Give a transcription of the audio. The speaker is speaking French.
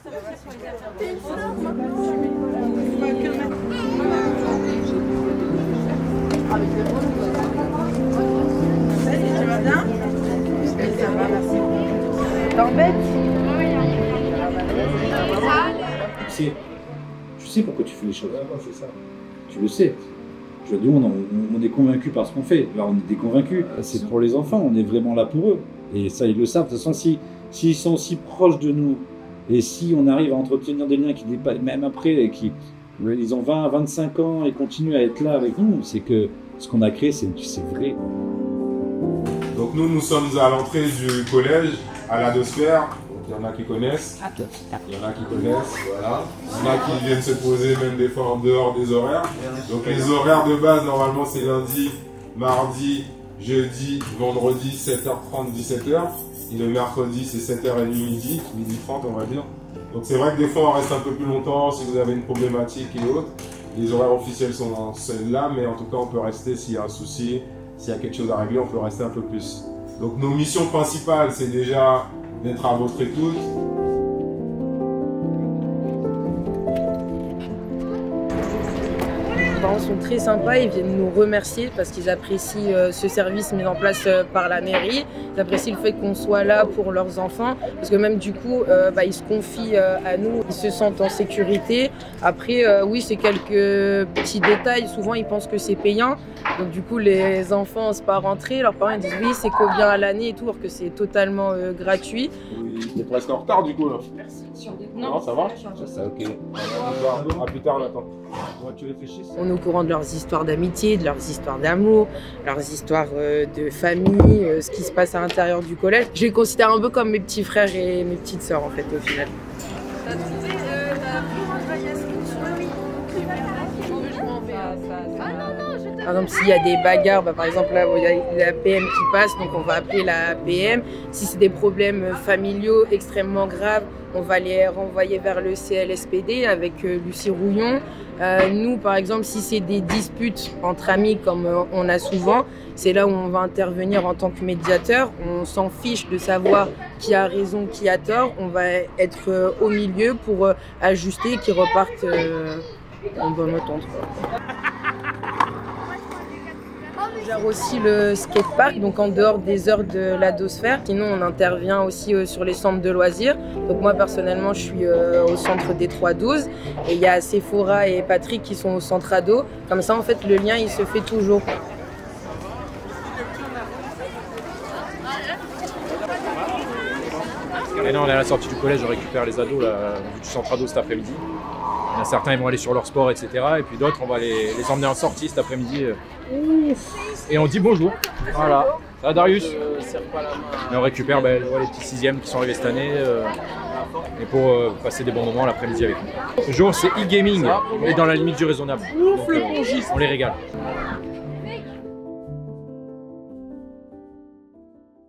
Tu vas bien? Ça va, merci. T'embêtes? Tu sais pourquoi tu fais les choses. C'est ça. Tu le sais. Je veux dire, on est convaincus par ce qu'on fait. Là, on est déconvaincus. C'est pour les enfants, on est vraiment là pour eux. Et ça, ils le savent. De toute façon, s'ils sont si proches de nous, et si on arrive à entretenir des liens qui dépassent, même après, ils ont 20, 25 ans et continuent à être là avec nous, c'est que ce qu'on a créé, c'est vrai. Donc nous sommes à l'entrée du collège, à l'Adosphère. Il y en a qui connaissent, il y en a qui connaissent, voilà. Il y en a qui viennent se poser même des fois en dehors des horaires. Donc les horaires de base, normalement, c'est lundi, mardi, jeudi, vendredi, 7h30, 17h. Et le mercredi, c'est 7h30, midi 30, on va dire. Donc c'est vrai que des fois, on reste un peu plus longtemps si vous avez une problématique et autres. Les horaires officiels sont celles-là, mais en tout cas, on peut rester s'il y a un souci, s'il y a quelque chose à régler, on peut rester un peu plus. Donc nos missions principales, c'est déjà d'être à votre écoute. Les parents sont très sympas, ils viennent nous remercier parce qu'ils apprécient ce service mis en place par la mairie. Ils apprécient le fait qu'on soit là pour leurs enfants parce que même du coup, ils se confient à nous, ils se sentent en sécurité. Après, oui, c'est quelques petits détails. Souvent, ils pensent que c'est payant. Donc du coup, les enfants n'osent pas rentrer. Leurs parents disent oui, c'est combien à l'année et tout, alors que c'est totalement gratuit. T'es presque en retard du coup là. Merci. Non, ça va? Ça, ok. À plus tard, Nathan. Tu réfléchis? On est au courant de leurs histoires d'amitié, de leurs histoires d'amour, leurs histoires de famille, ce qui se passe à l'intérieur du collège. Je les considère un peu comme mes petits frères et mes petites sœurs en fait au final. T'as trouvé la plus grande variation? Oui. Par exemple, s'il y a des bagarres, par exemple là, il y a la PM qui passe, donc on va appeler la PM. Si c'est des problèmes familiaux extrêmement graves, on va les renvoyer vers le CLSPD avec Lucie Rouillon. Nous, par exemple, si c'est des disputes entre amis comme on a souvent, c'est là où on va intervenir en tant que médiateur. On s'en fiche de savoir qui a raison, qui a tort. On va être au milieu pour ajuster, qu'ils repartent en bonne entente. On gère aussi le skatepark, donc en dehors des heures de l'Adosphère. Sinon, on intervient aussi sur les centres de loisirs. Donc moi, personnellement, je suis au centre des 3-12. Et il y a Sephora et Patrick qui sont au centre ado. Comme ça, en fait, le lien, il se fait toujours. Et là, on est à la sortie du collège, je récupère les ados là, du centre ado cet après-midi. Il y en a certains, ils vont aller sur leur sport, etc. Et puis d'autres, on va les emmener en sortie cet après-midi. Et on dit bonjour. Voilà. Ça va, Darius? Et on récupère les petits 6e qui sont arrivés cette année. Et pour passer des bons moments l'après-midi avec nous. Ce jour, c'est e-gaming, mais dans la limite du raisonnable. Donc, on les régale.